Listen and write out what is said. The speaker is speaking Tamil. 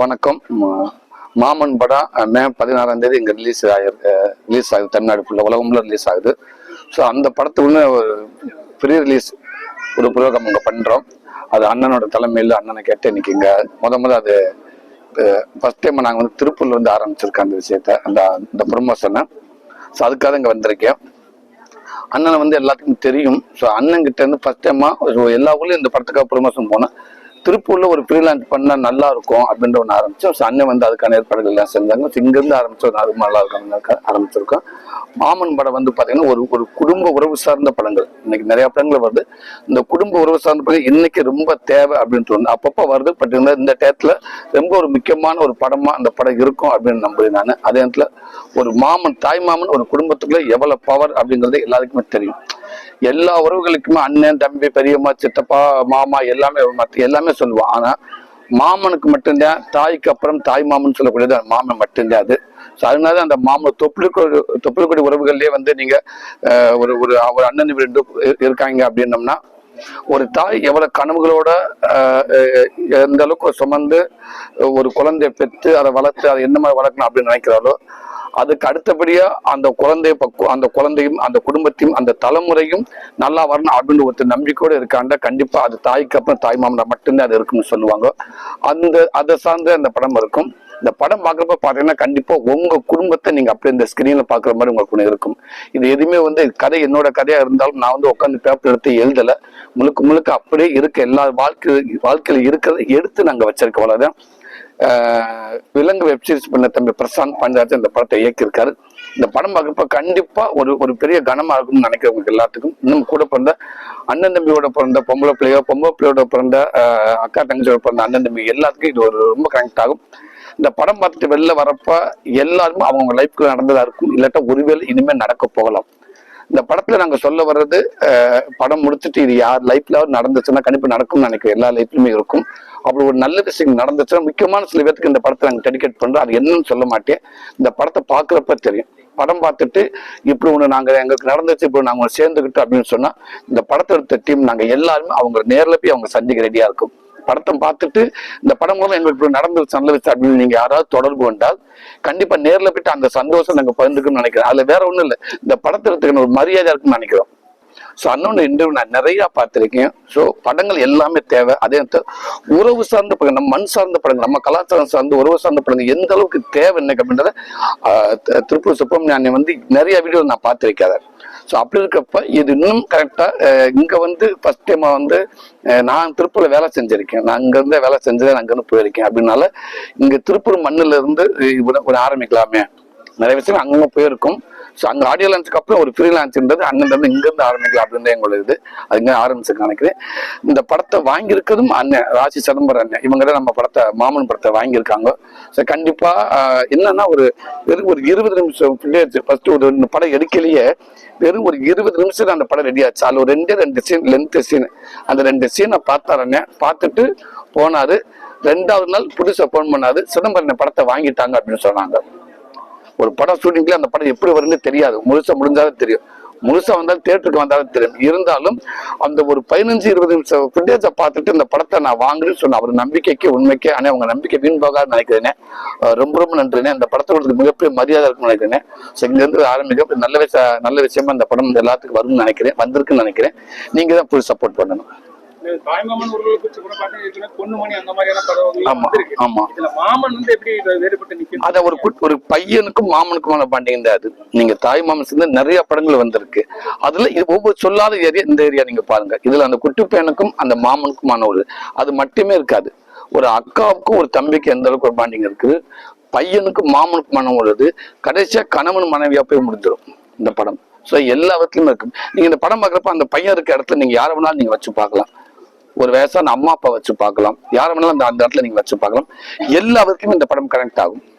வணக்கம். மாமன் படம் மே 16ஆம் தேதி இங்கே ரிலீஸ் ஆகுது. தமிழ்நாடு ஃபுல்லாக உலகம்ல ரிலீஸ் ஆகுது. ஸோ அந்த படத்துக்குன்னு ஒரு ப்ரீ ரிலீஸ் ஒரு புரோகிராம் இங்கே பண்ணுறோம். அது அண்ணனோட தலைமையில் அண்ணனை கேட்டு இன்னைக்கு இங்கே முதல்ல அது ஃபர்ஸ்ட் டைம் நாங்கள் வந்து திருப்பூர்ல இருந்து ஆரம்பிச்சிருக்கோம் அந்த விஷயத்த, அந்த ப்ரொமோஷனை. ஸோ அதுக்காக இங்கே வந்திருக்கேன். அண்ணனை வந்து எல்லாத்துக்கும் தெரியும். ஸோ அண்ணன் கிட்ட இருந்து ஃபர்ஸ்ட் டைமா எல்லா ஊர்லயும் இந்த படத்துக்காக ப்ரொமோஷன் போனேன். திருப்பூர்ல ஒரு ஃப்ரீலான்ஸ் பண்ணா நல்லா இருக்கும் அப்படின்ற ஒன்று ஆரம்பிச்சோம். ஸோ அண்ணன் வந்து அதுக்கான ஏற்பாடுகள் எல்லாம் செஞ்சாங்க. இங்கிருந்து ஆரம்பிச்சோம், அது நல்லா இருக்கும் ஆரம்பிச்சிருக்கோம். மாமன் படம் வந்து பாத்தீங்கன்னா ஒரு குடும்ப உறவு சார்ந்த படங்கள். இன்னைக்கு நிறைய படங்கள் வருது. இந்த குடும்ப உறவு சார்ந்த படம் இன்னைக்கு ரொம்ப தேவை அப்படின்னு தோணுது. அப்பப்போ வருது. பட் இந்த டயத்துல ரொம்ப ஒரு முக்கியமான ஒரு படமா அந்த படம் இருக்கும் அப்படின்னு நம்புறேன் நான். அதே நேரத்துல ஒரு தாய் மாமன் ஒரு குடும்பத்துக்குள்ள எவ்வளவு பவர் அப்படிங்கிறது எல்லாருக்குமே தெரியும். எல்லா உறவுகளுக்குமே அண்ணன், தம்பி, பெரியம்மா, சித்தப்பா, மாமா எல்லாமே சொல்லுவான். ஆனா மாமனுக்கு மட்டும்தான் தாய்க்கு அப்புறம் தாய் மாமன் சொல்லக்கூடியது மாமன் மட்டும்தான். அது அதனால அந்த மாமன் தொப்புளுக்குடி உறவுகள்லயே வந்து நீங்க ஒரு அண்ணன் ரெண்டு இருக்காங்க அப்படின்னம்னா, ஒரு தாய் எவ்வளவு கனவுகளோட எந்த அளவுக்கு சுமந்து ஒரு குழந்தைய பெற்று அதை வளர்த்து அதை என்ன மாதிரி வளர்க்கணும் அப்படின்னு நினைக்கிறாளோ, அதுக்கு அடுத்தபடியா அந்த குழந்தையும் அந்த குடும்பத்தையும் அந்த தலைமுறையும் நல்லா வரணும் அப்படின்னு ஒருத்தர் நம்பிக்கையோடு இருக்காண்ட கண்டிப்பா அது தாய்க்கு அப்புறம் தாய் மாமனா மட்டும்தான் அது இருக்குன்னு சொல்லுவாங்க. அதை சார்ந்த அந்த படம் இருக்கும். இந்த படம் பார்க்குறப்ப பாத்தீங்கன்னா கண்டிப்பா உங்க குடும்பத்தை நீங்க அப்படி இந்த ஸ்கிரீன்ல பாக்குற மாதிரி உங்களுக்கு இருக்கும். இது எதுவுமே வந்து கதை என்னோட கதையா இருந்தாலும் நான் வந்து உட்காந்து பேப்பர் எடுத்து எழுதல. முழுக்க அப்படியே இருக்க எல்லா வாழ்க்கையில இருக்கிறத எடுத்து நாங்க வச்சிருக்கோம். அவ்வளவுதான். விலங்கு வெப்சீரிஸ் பண்ண தம்பி பிரசாந்த் பஞ்சாயத்து இந்த படத்தை இயக்கியிருக்காரு. இந்த படம் பார்க்கப்ப கண்டிப்பா ஒரு பெரிய கனமா இருக்கும்னு நினைக்கிறவங்களுக்கு எல்லாத்துக்கும். இன்னும் கூட பிறந்த அண்ணன் தம்பியோட பிறந்த பொம்பளை பிள்ளையோட பிறந்த அக்கா தங்கச்சியோட பிறந்த அண்ணன் தம்பி எல்லாத்துக்கும் இது ஒரு ரொம்ப கனெக்ட் ஆகும். இந்த படம் பார்த்துட்டு வெளில வரப்ப எல்லாருமே அவங்க லைஃப்ல நடந்ததா இருக்கும், இல்லாட்டா ஒருவேளை இனிமேல் நடக்க போகலாம். இந்த படத்துல நாங்க சொல்ல வர்றது, படம் முடிச்சுட்டு இது யார் லைஃப்ல நடந்துச்சுன்னா கண்டிப்பா நடக்கும்னு நினைக்கிறேன். எல்லா லைஃப்லயுமே இருக்கும். அப்படி ஒரு நல்ல விஷயம் நடந்துச்சுன்னா முக்கியமான சில பேருக்கு இந்த படத்தை நாங்க டெடிகேட் பண்றோம். அது என்னன்னு சொல்ல மாட்டேன். இந்த படத்தை பாக்குறப்ப தெரியும். படம் பார்த்துட்டு இப்படி ஒண்ணு எங்களுக்கு நடந்துச்சு, இப்படி நாங்க சேர்ந்துக்கிட்டோம் அப்படின்னு சொன்னா, இந்த படத்தை எடுத்த டீம் நாங்க எல்லாருமே அவங்க நேர்ல போய் அவங்க சந்திக்க ரெடியா இருக்கும். படத்தை பார்த்துட்டு இந்த படம் மூலம் எங்களுக்கு நடந்துச்சு நல்ல விஷயம் அப்படின்னு நீங்க யாராவது தொடர்பு கொண்டால் கண்டிப்பா நேர்ல போயிட்டு அந்த சந்தோஷம் நாங்க பகிர்ந்துக்கணும்னு நினைக்கிறேன். அதுல வேற ஒண்ணும் இல்லை, இந்த படத்தை எடுத்துக்கணும் ஒரு மரியாதை இருக்குன்னு நினைக்கிறோம். ஸோ அண்ணன் இன்டர்வியூ நான் நிறைய பார்த்திருக்கேன். ஸோ படங்கள் எல்லாமே தேவை. அதே உறவு சார்ந்த படங்கள், நம்ம மண் சார்ந்த படங்கள், நம்ம கலாச்சாரம் சார்ந்த உறவு சார்ந்த படங்கள் எந்த அளவுக்கு தேவை இன்னைக்கு அப்படின்றத திருப்பூர் சுப்பிரமணியன் வந்து நிறைய வீடியோ நான் பார்த்திருக்காரு. ஸோ அப்படி இருக்கப்ப இது இன்னும் கரெக்டா இங்க வந்து ஃபர்ஸ்ட் டைமா வந்து நான் திருப்பூர்ல வேலை செஞ்சிருக்கேன். நான் இங்க இருந்தே வேலை செஞ்சதே நான் அங்கிருந்து போயிருக்கேன். அப்படின்னால இங்க திருப்பூர் மண்ணுல இருந்து ஆரம்பிக்கலாமே, நிறைய விஷயம் அங்கங்க போயிருக்கும். ஸோ அங்கே ஆடியோ லான்ச்சுக்கு அப்புறம் ஒரு ஃப்ரீ லான்ச்ன்றது அண்ணன் வந்து இங்கேருந்து ஆரம்பிக்கலாம் அப்படின்னு எங்களுக்கு இது அதுங்க ஆரம்பிச்சுக்க நினைக்கிறேன். இந்த படத்தை வாங்கியிருக்கிறதும் அண்ணன் ராசி சிதம்பரம் அண்ணன். இவங்க தான் நம்ம படத்தை மாமன் படத்தை வாங்கியிருக்காங்க. ஸோ கண்டிப்பா என்னன்னா ஒரு 20 நிமிஷம் ஃபர்ஸ்ட் ஒரு படம் எடுக்கலையே வெறும் ஒரு 20 நிமிஷம் அந்த படம் ரெடி ஆச்சு. அதில் ஒரு ரெண்டு சீன் லென்த் சீன், அந்த 2 சீனை பார்த்தாரு. பார்த்துட்டு போனாரு. 2வது நாள் புதுசா போன் பண்ணாரு, சிதம்பரம் படத்தை வாங்கிட்டாங்க அப்படின்னு சொன்னாங்க. ஒரு படம் ஷூட்டிங்ல அந்த படம் எப்படி வரும்னு தெரியாது, முழுசா முடிஞ்சாலும் தெரியும், முழுசா வந்தாலும் தியேட்டருக்கு வந்தாலும் தெரியும். இருந்தாலும் அந்த ஒரு 15-20 நிமிஷம் ஃபுட்டேஜை பார்த்துட்டு இந்த படத்தை நான் வாங்குறேன்னு சொன்னேன். அவர் நம்பிக்கைக்கு உண்மைக்கு ஆனால் உங்க நம்பிக்கை வீண் போகாதுன்னு நினைக்கிறேனே. ரொம்ப நன்றினே. இந்த படத்தை உங்களுக்கு மிகப்பெரிய மரியாதை இருக்குன்னு நினைக்கிறேன். ஸோ இங்கிருந்து ஆரம்பிக்க நல்ல விஷயமா இந்த படம் எல்லாத்துக்கும் வரும்னு நினைக்கிறேன், வந்திருக்குன்னு நினைக்கிறேன். நீங்க தான் ஃபுல் சப்போர்ட் பண்ணணும். ஒரு பையனுக்கும் மாமனுக்குமான பாண்டியன் தான் அது. நீங்க தாய் மாமன் சேர்ந்து நிறைய படங்கள் வந்திருக்கு. அதுல ஒவ்வொரு சொல்லாத ஏரியா இந்த ஏரியா நீங்க பாருங்க. இதுல அந்த குட்டி பையனுக்கும் அந்த மாமனுக்குமான ஒரு அது மட்டுமே இருக்காது. ஒரு அக்காவுக்கும் ஒரு தம்பிக்கு எந்த அளவுக்கு ஒரு பாண்டிங் இருக்குது, பையனுக்கும் மாமனுக்குமான உள்ளது. கடைசியா கணவன் மனைவியா போய் முடிஞ்சிடும் இந்த படம். ஸோ எல்லா விதத்துலயுமே இருக்கும். நீங்க இந்த படம் பார்க்குறப்ப அந்த பையன் இருக்க இடத்துல நீங்க யாரை வேணாலும் நீங்க வச்சு பார்க்கலாம். ஒரு வயசான அம்மா அப்பா வச்சு பார்க்கலாம், யாரை வேணாலும் அந்த இடத்துல நீங்க வச்சு பார்க்கலாம். எல்லா விதத்துலயும் இந்த படம் கனெக்ட் ஆகும்.